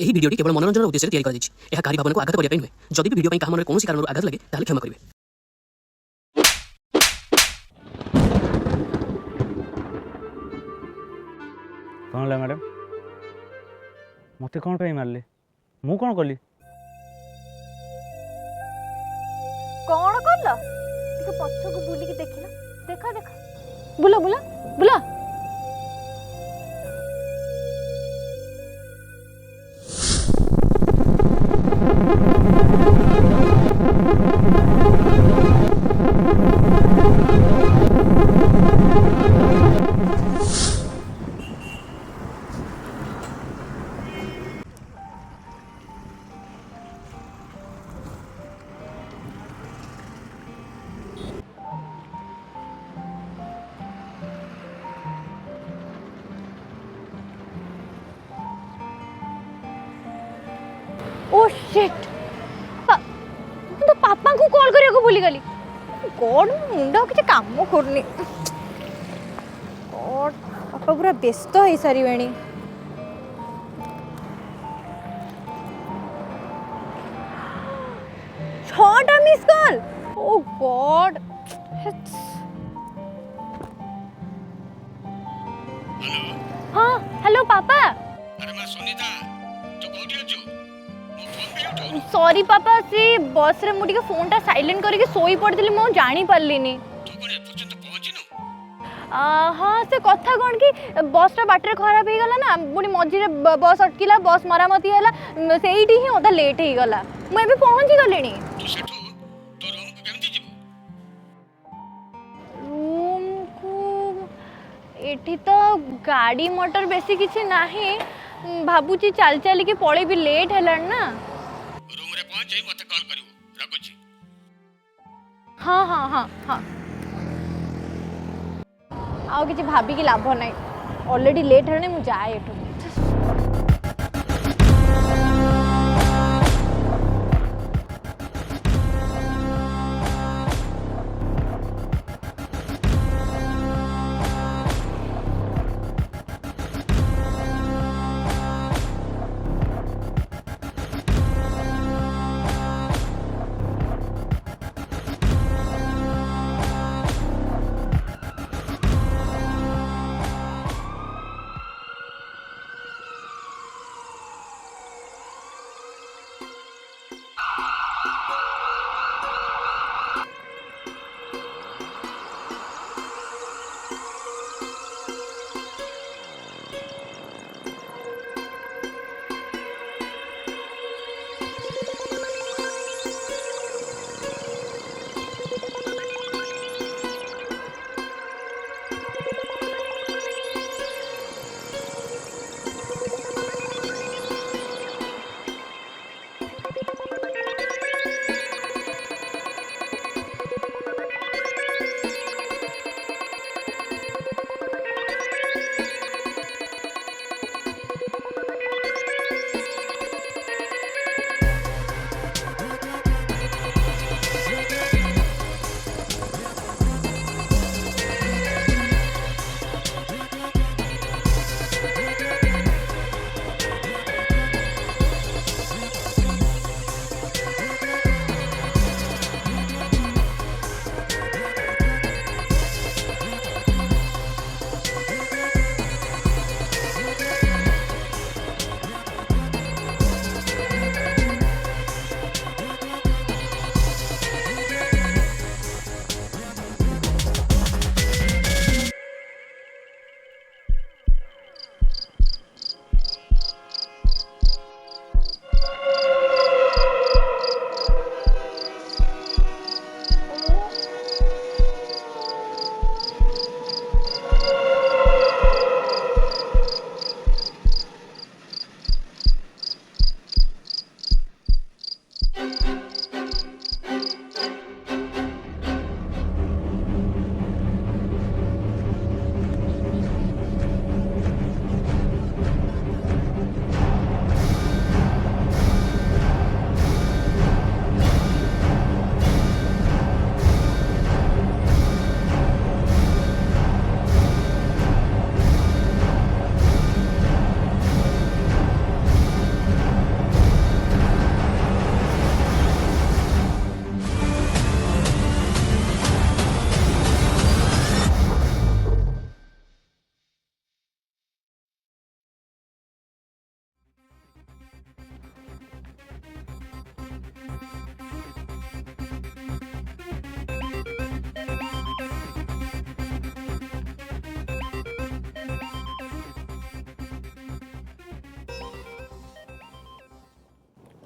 ଏହି ଭିଡ଼ିଓଟି କେବଳ ମନୋରଞ୍ଜନ ଉଦ୍ଦେଶ୍ୟରେ ତିଆରି କରାଯାଇଛି। ଏହା କାହାରି ଭାବନାକୁ ଆଘାତ କରିବା ପାଇଁ ନୁହେଁ। ଯଦି ବି ଭିଡ଼ିଓ ପାଇଁ କାହା ମନରେ କୌଣସି କାରଣରୁ ଆଘାତ ଲାଗେ ତାହେଲେ କ୍ଷମା କରିବେ। कौन है मैडम? मते कौन पे मारले? मु कौन कली? कौन कल टिके पछको बुली की देखिला देखा देखा बुला बुला बुला ओ शिट तो पापा को कॉल करिया को भूली गली गॉड मुंडा किछ काम करनी गॉड पापा पूरा व्यस्त है सारी वेणी छोटा मिस कॉल ओ गॉड हेलो हाँ हेलो पापा अरे मैं सुनीता तू कोठी अछु मो फोन पे उठो सॉरी पापा से बस रे मुडी के फोन टा साइलेंट करके सोई पड़थिली मो जानी परलिनी तू कोन एपर्यंत पहुंचिनु हाँ से कथा कौन कि बस टा बाटर खराब हो गला ना पुणी मझे बस अटकिला बस मरामती है से ही अधा लेट हो गला मुझे पहुंची गलिनी तू सेठू तो रूम को केमती जीवो रूम को एठी तो गाड़ी मोटर बेसी किछि नाही भाबुची चाल चाल के पळे भी लेट हेलान ना रूम रे पहुंच जाई मते कॉल करिवो रखुची हाँ हाँ हाँ हाँ आउ किछि भाबी की लाभ नाही ऑलरेडी लेट हेलानी मु जाए एठू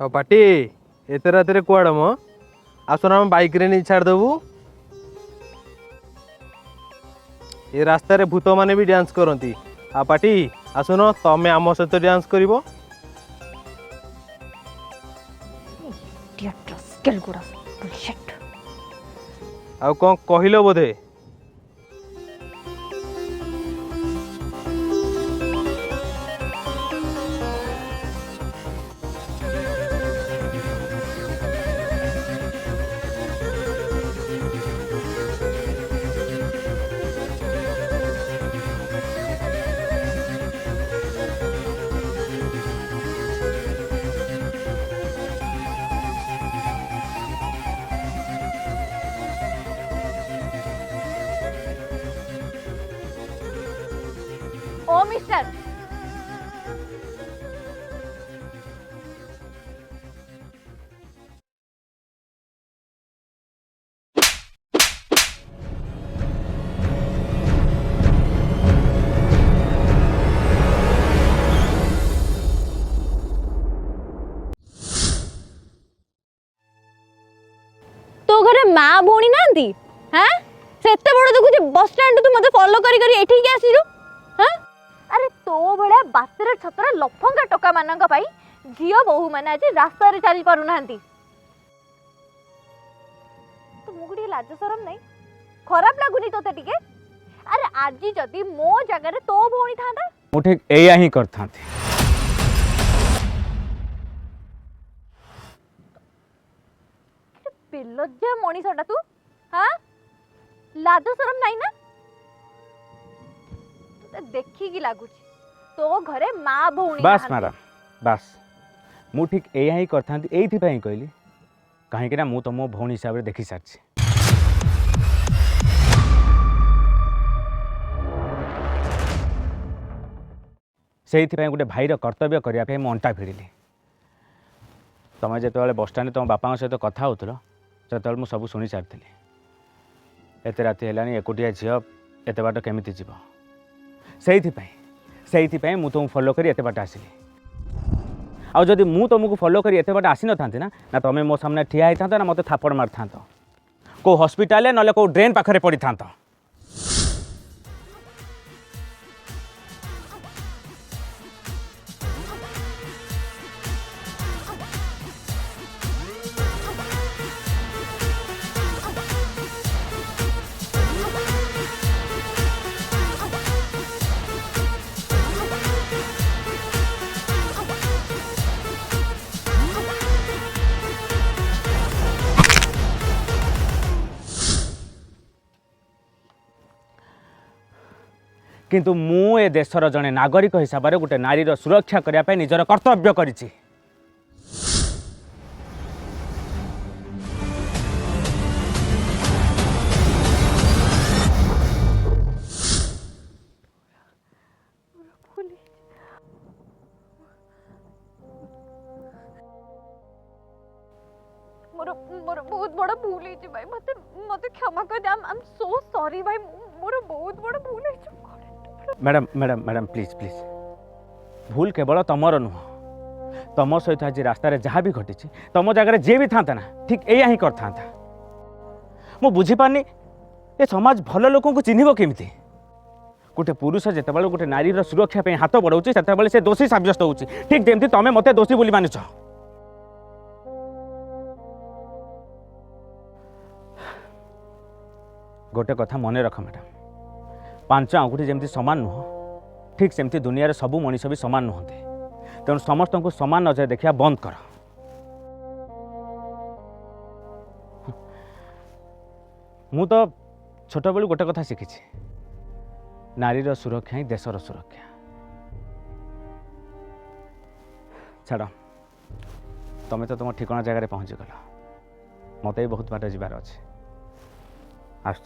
ଆଉ ପାଟି ଏତେ ରାତିରେ କୁଆଡ଼େ ମ ଆସୁନ ଆମ ବାଇକ୍ରେ ନେଇ ଛାଡ଼ିଦେବୁ। ଏ ରାସ୍ତାରେ ଭୂତମାନେ ବି ଡ୍ୟାନ୍ସ କରନ୍ତି। ଆଉ ପାଟି ଆସୁନ ତମେ ଆମ ସହିତ ଡ୍ୟାନ୍ସ କରିବ। ଆଉ କ'ଣ କହିଲ ବୋଧେ? ओ मिस्टर तो घरे माँ भौणी नांती हाँ सेते बड़ देखु बस स्टैंड तू मते फॉलो करी करी एठी के आसीजु हाँ अरे तो बड़ा बातर छतर लफंगा टका मानक पाई झियो बहु माने आज रास्ता रे चली पारु नांती तो मुगुडी लाज शरम नहीं खराब लागुनी तोते टिके अरे आज जदी मो जगह रे तो भौणी थांदा मु ठीक एया ही करथांती। बेलज्जा मनीषटा तू हाँ लाज शरम नहीं ना तो देखी की लागुची तो घरे माँ भौणी बस मैडम बस मु ठीक एया ही करथांती एइथि पई कहली काहेकि ना मु तो मो भौणी हिसाब रे देखि सारछि। से गोटे भाईर कर्तव्य करने मु अंटा भिड़िली। तुम जो बस स्टाण्ड तुम बापा सहित कथा होल से मुझे सब शुणी सारी एत राति है एकुटिया झील एत बाट केमी जीव से मुझे तुम फॉलो कर एत बाट आसली आउ जदि मु तुमको फॉलो कर एत बाट आसी न था ना तुम मो सामने ठिया होता ना मत थापड़ मार था कौ हस्पिटाल ना कौ ड्रेन पाखे पड़ी था। किंतु मु ए देशर जड़े नागरिक हिसाब से गोटे नारीर सुरक्षा करने निजर कर्तव्य करिछि। मोर मोर बहुत बड़ा भूल है भाई मते मते क्षमा कर दे आई एम सो सॉरी भाई मोर बहुत बड़ा भूल है। Madam madam madam please please भूल केवल तुमर नुह तुम सहित आज रास्तार जहाँ भी घटी तुम जगह जे भी था ना ठीक एया ही कर था। मु बुझीपारनी ए समाज भल लोक को चिन्ह केमी गोटे पुरुष जिते बड़े गोटे नारीर सुरक्षा पे हाथ बढ़ाऊँ से दोषी सब्यस्त हो ठीक जमी तुम मत दोषी बोली मानुच। गोटे कथा मन रख मैडम 5 आंगुठी जमती समान नुह ठीक सेमती दुनिया सबू मनीष भी समान नुहते तेणु समस्त को समान नजर देखा बंद कर। मु तो छोट बेलू गोटे कथा शिखी नारीर सुरक्षा ही देशर सुरक्षा। छाड़ तुम तो तुम ठिकाना जगह पहुँचीगल मत भी बहुत बाट जबार अच्छे आस।